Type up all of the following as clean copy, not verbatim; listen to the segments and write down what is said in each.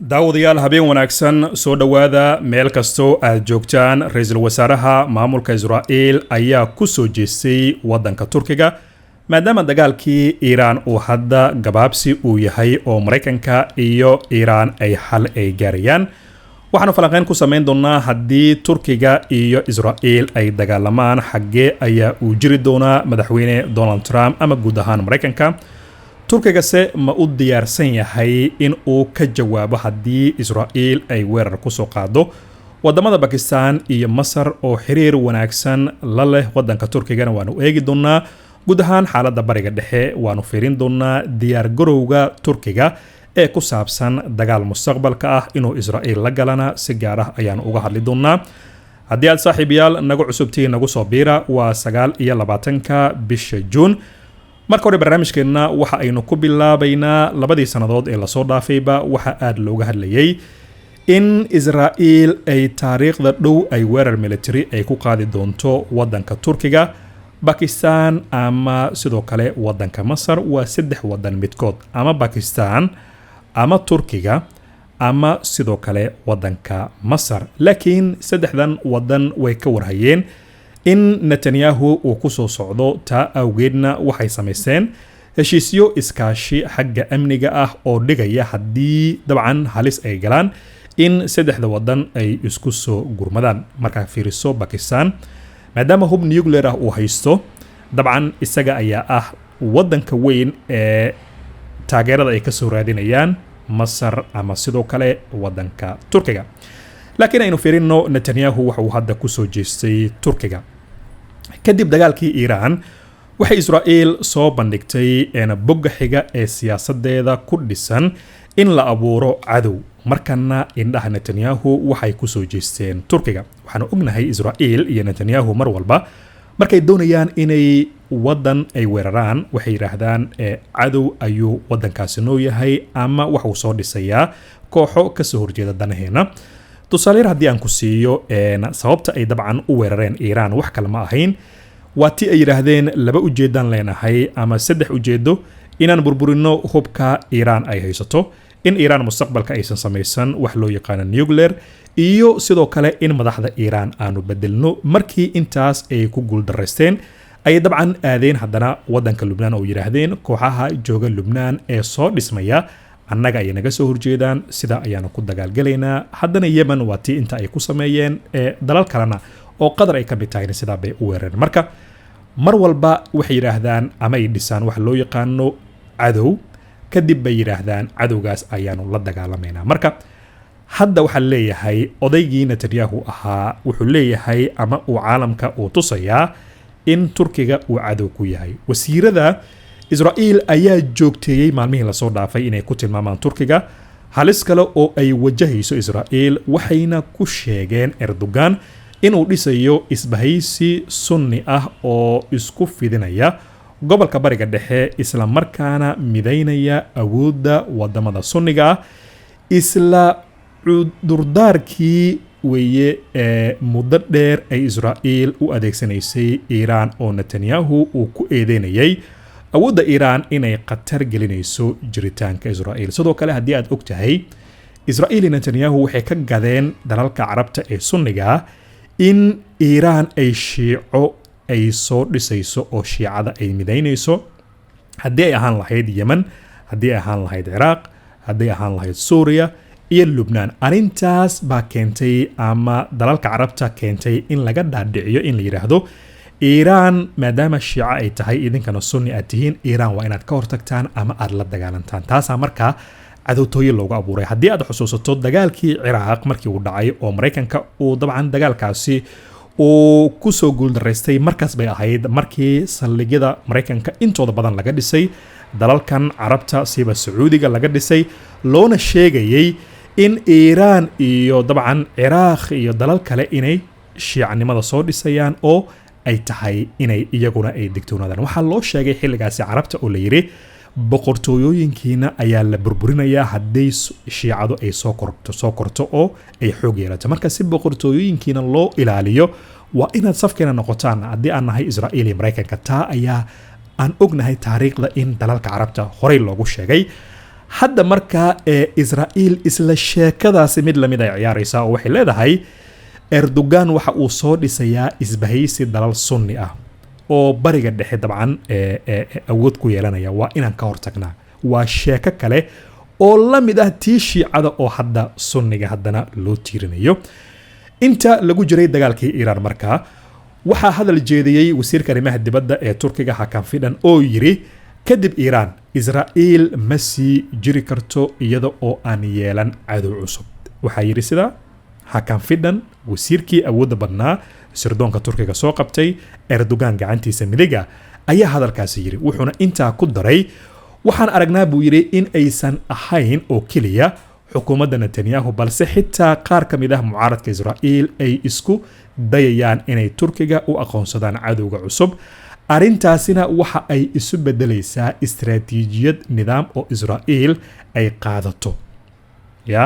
daawadayaal habeen wanaagsan soo dhowaada meel kastoo aad joogtaan. ra-iisul wasaaraha maamulka Israa'iil ayaa ku soo jeestay wadanka Turkiga maadaama dagaalkii Iiraan uu hadda gabaabsi uu yahay oo Mareykanka iyo Iiraan ay xal ay gaarayaan. waxaanu falanqeyn ku sameyn doonaa haddii Turkiga iyo Israa'iil ay dagaalamaan xaggee ayaa uu jiri doonaa madaxweyne Donald Trump ama guud ahaan Mareykanka. Turkiga se ma u diyaarsan yahay in uu ka jawaabo haddii Israa'iil ay weerar ku soo qaado wadamada Pakistan iyo Masar oo xiriir wanaagsan la leh wadanka Turkigana waanu eegi doonaa. guud ahaan xaaladda bariga dhexe waanu fiirin doonaa diyaar garowga Turkiga ee ku saabsan dagaal mustaqbalka ah inuu Israa'iil la galana si gaar ah ayaan uga hadli doonaa. haddii aad saaxiibayaal nagu cusubtiin nagu soo biira waa 29 bisha Juun. marka hore barnaamijkeena waxa aynu ku bilaabaynaa labadii sanadood ee lasoo dhaafayba waxa aad looga hadlayay in Israa'iil ay taariikhda dhow ay weerar military ay ku qaadi doonto wadanka Turkiga, Pakistan ama sidoo kale wadanka Masar. waa saddex wadan midkood, ama Pakistan ama Turkiga ama sidoo kale wadanka Masar. laakiin saddexdan wadan way ka warhayeen in Netanyahu uu ku soo socdo, taa awgeedna waxay samaysteen heshiisyo iskaashi xagga amniga ah oo dhigaya haddii dabcan halis ay galaan in saddexda wadan ay isku soo gurmadaan. markaa fiiriso Pakistan maadaama hub nuclear ah uu haysto, dabcan isaga ayaa ah wadanka weyn ee taageerada ay ka soo raadinayaan Masar ama sidoo kale wadanka Turkiga. laakiin aynu fiirino Netanyahu waxa uu hadda ku soo jeestay Turkiga kadib dagaalkii Iiraan. waxay Israa'iil soo bandhigtay bogga xiga ee siyaasadeeda ku dhisan in la abuuro cadow. markana indhaha Netanyahu waxay ku soo jeesteen Turkiga. waxaanu ognahay Israa'iil iyo Netanyahu mar walba markay doonayaan inay wadan ay weeraraan waxay yiraahdaan cadow ayuu wadankaasi noo yahay ama waxuu soo dhisayaa kooxo ka soo horjeeda danaheena. tusaale haddii aan ku siiyo sababta ay dabcan u weerareen Iiraan wax kale ma ahayn, waa tii ay yiraahdeen laba ujeedaan leenahay ama saddex ujeedo inaan burburino hubka Iiraan ay haysato, in Iiraan mustaqbalka aysan samaysan wax loo yaqaan nuclear, iyo sidoo kale in madaxda Iiraan aanu bedelno. markii intaas ay ku guuldareysteen ay dabcan aadeen haddana wadanka Lubnaan oo yiraahdeen kooxaha jooga Lubnaan ee soo dhismaya annaga ay naga soo horjeedaan, sida ayaanu ku dagaalgalaynaa. haddana Yemen waa tii inta ay ku sameeyeen dalal kalena oo Qatar ay ka mid tahay sidaa bay u weerareen. marka mar walba waxay yiraahdaan ama ay dhisaan wax loo yaqaano cadow, kadib bay yiraahdaan cadowgaas ayaanu la dagaalamaynaa. marka hadda waxaa leeyahay odaygii Netanyahu ahaa wuxuu leeyahay ama uu caalamka uu tusayaa in Turkiga uu cadow ku yahay. wasiirada Israa'iil ayaa joogteeyay maalmihii lasoo dhaafay inay ku tilmaamaan Turkiga halis kale oo ay wajahayso Israa'iil, waxayna ku sheegeen Erdogan inuu dhisayo isbahaysi sunni ah oo isku fidinaya gobolka bariga dhexe isla markaana midaynaya awoodda wadamada sunniga ah. isla cudurdaarkii weeye muddo dheer ay Israa'iil u adeegsanaysay Iiraan oo Netanyahu uu ku eedeynayay awoodda Iiraan inay khatar gelinayso jiritaanka Israa'iil. sidoo kale haddii aad og tahay Israa'iil iyo Netanyahu waxay ka gadeen dalalka carabta ee sunniga in Iiraan ay shiico ay soo dhisayso oo shiicada ay midaynayso, haddii ay ahaan lahayd Yemen, haddii ay ahaan lahayd Ciraaq, haddii ay ahaan lahayd Suuriya iyo Lubnaan. arrintaas baa keentay ama dalalka carabta keentay in laga dhaadhiciyo in la yiraahdo Iiraan maadaama shiico ay tahay idinkana sunni aad tihiin, Iiraan waa inaad ka hortagtaan ama aad la dagaalantaan. taasaa markaa cadowtooyo loogu abuuray. haddii aad xusuusato dagaalkii Ciraaq markii uu dhacay oo Mareykanka uu dabcan dagaalkaasi uu ku soo guuldaraystay, markaas bay ahayd markii saldhigyada Mareykanka intooda badan laga dhisay dalalkan carabta siba Sacuudiga laga dhisay, loona sheegayay in Iiraan iyo dabcan Ciraaq iyo dalal kale inay shiicanimada soo dhisayaan oo ay tahay inay iyaguna ay digtoonaadaan. waxaa loo sheegay xilligaasi carabta oo la yiri boqortooyooyinkiina ayaa la burburinayaa haddii shiicadu ay soo korto oo ay xoog yeelato. marka si boqortooyooyinkiina loo ilaaliyo waa inaad safkeena noqotaan haddii aan nahay Israa'iil iyo Mareykanka. taa ayaa aan ognahay taariikhda in dalalka carabta horey loogu sheegay. hadda markaa Israa'iil isla sheekadaasi mid lamid ay ciyaaraysaa oo waxay leedahay Erdogan waxa uu soo dhisayaa isbahaysi dalal sunni ah oo bariga dhexe dabcan awood ku yeelanaya waa inaan ka hortagnaa waa sheeko kale oo la mid ah tii shiicada oo hadda sunniga haddana loo tiirinayo inta lagu jiray dagaalkii Iran markaa waxaa hadal jeediyey wasiirka arrimaha dibadda ee Turkiga Hakan Fidan oo yiri kadib Iran Israa'iil ma sii jiri karto iyada oo aan yeelan cadow cusub waxaa yiri sida Hakan Fidan wasiirkii awoodda badnaa sirdoonka Turkiga soo qabtay Erdogan gacantiisa midiga ayaa hadalkaasi yiri wuxuuna intaa ku daray waxaan aragnaa buu yiri in aysan ahayn oo kaliya xukuumadda Netanyahu balse xitaa qaar ka mid ah mucaaradka Israa'iil ay isku dayayaan inay Turkiga u aqoonsadaan cadowga cusub arintaasina waxa ay isu bedelaysaa istiraatiijiyad nidaam oo Israa'iil ay qaadato ya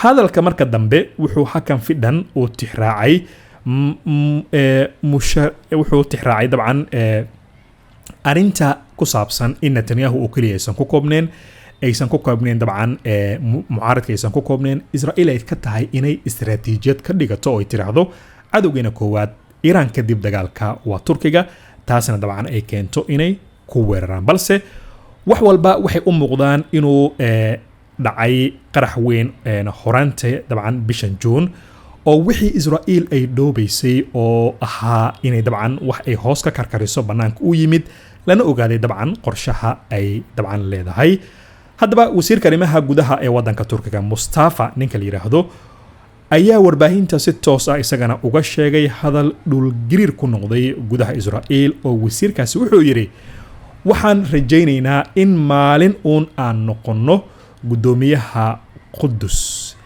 hadalka marka dambe wuxuu Hakan Fidan uu tixraacay wuxuu tixraacay dabcan arinta ku saabsan in Netanyahu uu kaliya aysan ku koobneen dabcan mucaaradka aysan ku koobneen Israa'iil ay ka tahay inay istiraatiijiyad ka dhigato oo ay tiraahdo cadowgeena koowaad Iran kadib dagaalka waa Turkiga taasina dabcan ay keento inay ku weeraraan balse wax walba waxay u muuqdaan inuu dhacay qarax weyn horanta dabcan bishan June oo wixii Israa'iil ay dhoobaysay oo ahaa inay dabcan wax ay hoos ka karkariso banaanka u yimid lana ogaaday dabcan qorshaha ay dabcan leedahay haddaba wasiirka arrimaha gudaha ee wadanka Turkiga Mustafa ninka la yiraahdo ayaa warbaahinta si toos ah isagana uga sheegay hadal dhulgariir ku noqday gudaha Israa'iil oo wasiirkaasi wuxuu yiri waxaan rajaynaynaa in maalin uun aan noqono gudoomiyaha Qudus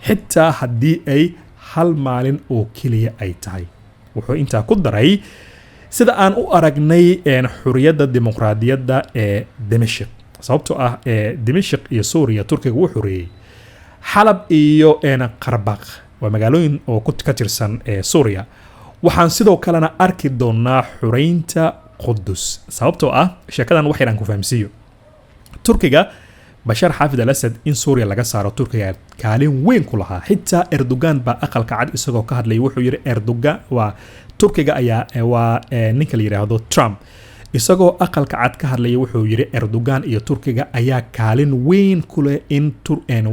xitaa haddii ay hal maalin oo kaliya ay tahay wuxuu intaa ku daray sida aan u aragnay xuriyadda dimuqraadiyadda ee Dimashq sababtoo ah Dimashq iyo Suuriya Turkiga uu xoreeyay Xalab iyo Qarabaq waa magaalooyin oo ka tirsan Suuriya waxaan sidoo kalena arki doonaa xureynta Qudus sababtoo ah sheekadan wax yar aan ku fahamsiiyo Turkiga Bashar Xaafid al-Assad in Suuriya laga saaro Turkiga kaalin weyn ku lahaa xitaa Erdogan baa aqalka cad isagoo ka hadlay wuxuu yiri Erdogan waa Turkiga ayaa waa ninka la yiraahdo Trump isagoo aqalka cad ka hadlay wuxuu yiri Erdogan iyo Turkiga ayaa kaalin weyn ku leh in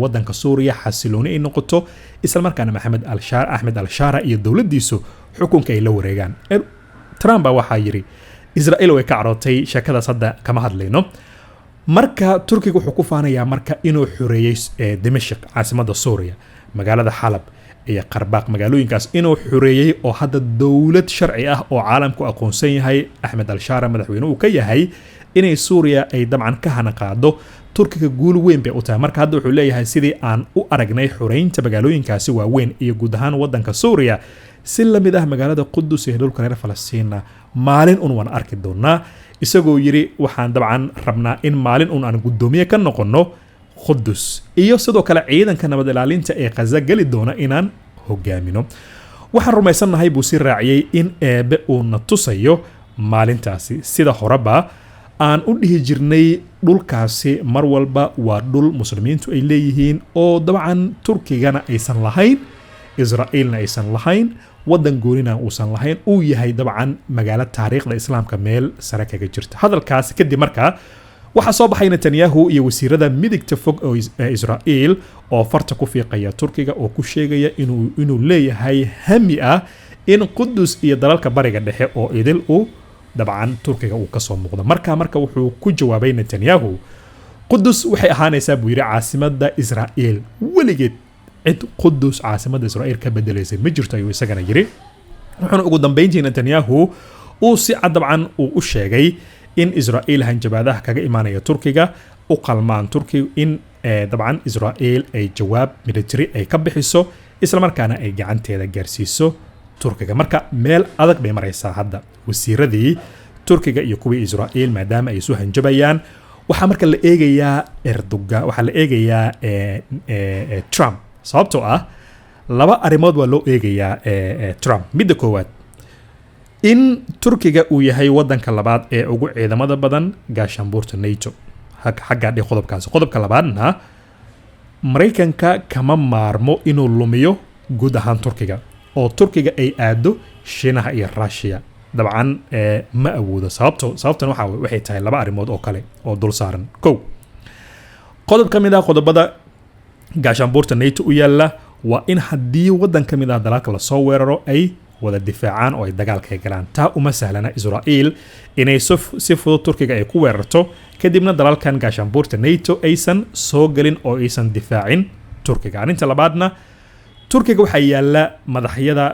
wadanka Suuriya xasilooni ay noqoto isla markaana Ahmed al-Shara iyo dawladdiisu xukunka ay la wareegaan Trump waxa yiri Israa'iil way ka carootay sheekadaas hadda kama hadlayno marka Turkiga wuxuu ku faanayaa marka inuu xoreeyay Dimashq caasimadda Suuriya magaalada Xalab iyo Qarabaq magaalooyinkaas inuu xoreeyay oo hadda dawlad sharci ah oo caalamku aqoonsan yahay Ahmed al-Shara madaxweyne uu ka yahay inay Suuriya ay dabcan ka hana qaado Turkiga guul weyn bay u tahay marka hadda wuxuu leeyahay sidii aan u aragnay xoreynta magaalooyinkaasi waaweyn iyo guud ahaan wadanka Suuriya si la mid ah magaalada Qudus ee dhulka reer Falastiin maalin waan arki doonaa isagoo yiri waxaan dabcan rabnaa in maalin aan gudoomiye ka noqono Qudus iyo sidoo kale ciidanka nabad ilaalinta ee Gaza gali doona inaan hogaamino waxaan rumaysanahay buu si raaciyay in eebe uu na tusayo maalintaasi sida horeba aan u dhihi jirnay dhulkaasi mar walba waa dhul muslimiintu ay leeyihiin oo dabcan Turkigana aysan lahayn Israa'iilna aysan lahayn wadan goonina uusan lahayn uu yahay dabcan magaalo taariikhda islaamka meel sare kaga jirta hadalkaas kadib markaa waxa soo baxay Netanyahu iyo wasiirada midigta fog oo Israa'iil oo farta ku fiiqaya Turkiga oo ku sheegaya inuu leeyahay hami ah in Qudus iyo dalalka bariga dhexe oo idil uu dabcan Turkiga uu ka soo muuqdo marka wuxuu ku jawaabay Netanyahu Qudus waxay ahaanaysaa buu yiri caasimadda Israa'iil weligeed cid Qudus caasimadda Israa'iil ka bedelaysay ma jirto ayuu isagana yiri wuxuuna ugu dambeyntii Netanyahu uu si cadabcan uu u sheegay in Israa'iil hanjabaadaha kaga imaanaya Turkiga u qalmaan Turkiga in dabcan Israa'iil ay jawaab military ay ka bixiso isla markaana ay gacanteeda gaarsiiso Turkiga marka meel adag bay maraysaa hadda wasiiradii Turkiga iyo kuwii Israa'iil maadaama ay soo hanjabayaan waxa marka la eegayaa Erdogan waxa la eegayaa Trump sababtoo ah laba arimood waa loo eegayaa Trump midda koowaad in Turkiga uu yahay wadanka labaad ee ugu ciidamada badan gaashaanbuurta NATO xagga dhig qodobka labaadna maraykanka kama maarmo inuu lumiyo guud ahaan turkiga oo turkiga ay aado shiinaha iyo russia dabcan ma awoodo sababtan waxay tahay laba arrimood oo kale oo dul saaran kow qodob ka mid ah qodobada gaashaanbuurta NATO u yaala waa in haddii waddan ka mid ah dalalka la soo weeraro ay wada difaacaan oo ay dagaalka galaan taa uma sahlana Israa'iil inay si fudud turkiga ay ku weerarto kadibna dalalkan gaashaanbuurta NATO aysan soo galin oo aysan difaacin turkiga arinta labaadna turkiga waxa yaala madaxyada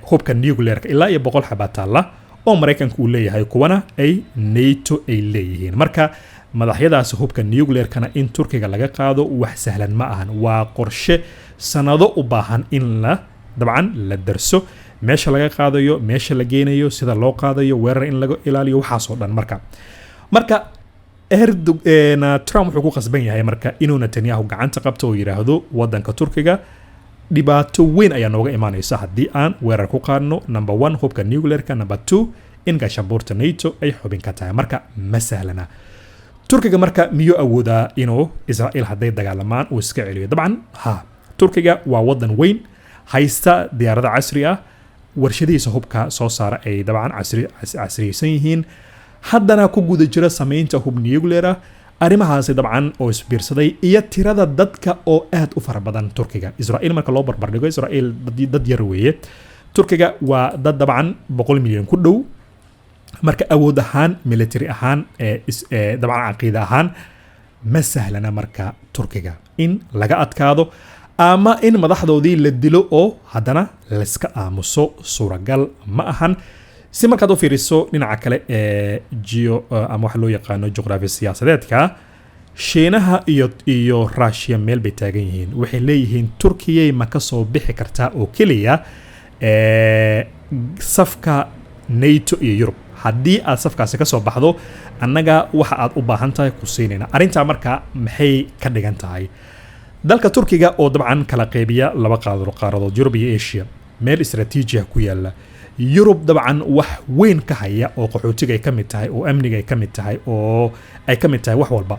hubka nuclearka ilaa iyo 100 xabaa taala oo maraykanku uu leeyahay kuwana ay NATO ay leeyihiin marka madaxyadaas hubka nuclearkana in turkiga laga qaado wax sahlan ma ahan waa qorshe sanado u baahan in la dabcan la darso meesha laga qaadayo meesha la geenayo sida loo qaadayo weerar in laga ilaaliyo waxaas oo dhan marka Trump wuxuu ku qasban yahay marka inuu Netanyahu gacanta qabto oo yiraahdo wadanka turkiga dhibaato weyn ayaa nooga imaanaysa haddii aan weerar ku qaadno number 1 hubka nuclearka number 2 in gaashaanbuurta NATO ay xubin ka tahay marka ma sahlana turkiga marka miyuu awoodaa inuu Israa'iil hadday dagaalamaan uu iska celiyo dabcan turkiga waa wadan weyn haysta diyaarada casri ah warshadiisa hubka soo saara ay dabcan casriyeysan yihiin haddana ku guda jira samaynta hub nuclear ah arrimahaasi dabcan oo isbiirsaday iyo tirada dadka oo aad u fara badan turkiga Israa'iil marka loo barbar dhigo Israa'iil dad yar weeye turkiga waa dad dabcan 100 milyan ku dhow marka awood ahaan military ahaan dabcan aqoon ahaan ma sahlana marka turkiga in laga adkaado ama in madaxdoodii la dilo oo haddana la iska aamuso suuragal ma ahan si markaad u fiiriso dhinaca kale ama waxa loo yaqaano juqraafi siyaasadeedka shiinaha iyo Russia meel bay taagan yihiin waxay leeyihiin Turkiya ma ka soo bixi kartaa oo kaliya safka NATO iyo Europe haddii aad safkaasi ka soo baxdo annaga waxa aad u baahan tahay ku siinayna arinta marka maxay ka dhigan tahay dalka turkiga oo dabcan kala qeybiya laba qaaradood Europe iyo Asia meel istiraatiiji ah ku yaala Europe dabcan wax weyn ka haya oo qaxootiga ay ka mid tahay oo amniga ay ka mid tahay oo ay ka mid tahay wax walba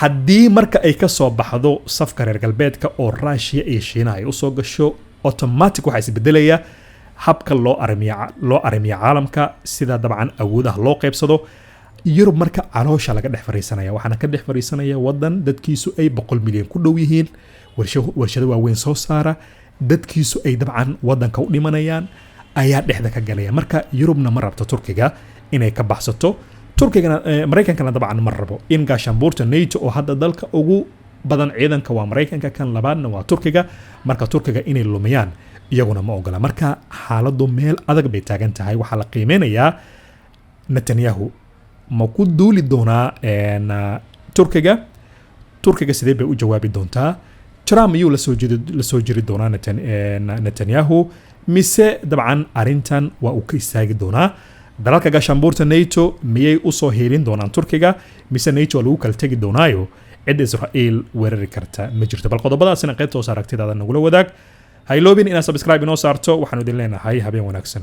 haddii marka ay ka soo baxdo safka reer galbeedka oo Russia iyo Shiina ay u soo gasho automatic waxa isbedelaya habka loo arimiya caalamka sida dabcan awoodaha loo qaybsado Europe marka caloosha laga dhex fariisanaya waxaana ka dhex fariisanaya wadan dadkiisu ay 100 milyan ku dhow yihiin warshado waaweyn soo saara dadkiisu ay dabcan wadanka u dhimanayaan ayaa dhexda ka galaya marka Europe-na ma rabto turkiga inay ka baxsato turkigana maraykankana dabcan ma rabo in gaashaanbuurta NATO oo hadda dalka ugu badan ciidanka waa maraykanka kan labaadna waa turkiga marka turkiga inay lumiyaan iyaguna ma ogola marka xaaladu meel adag bay taagan tahay waxa la qiimeynayaa Netanyahu ma ku duuli doonaa turkiga sidee bay u jawaabi doontaa Trump ayuu la soo jiri doonaa Netanyahu mise dabcan arintan waa uu ka istaagi doonaa dalalka gaashaanbuurta NATO miyay u soo heelin doonaan turkiga mise NATO lagu kala tagi doonaayo cid Israa'iil weerari karta ma jirto bal qodobadaasina qaybta hoos aragtidaada nagula wadaag ha iloobin inaad subscribe inoo saarto waxaanu idin leenahay habeen wanaagsan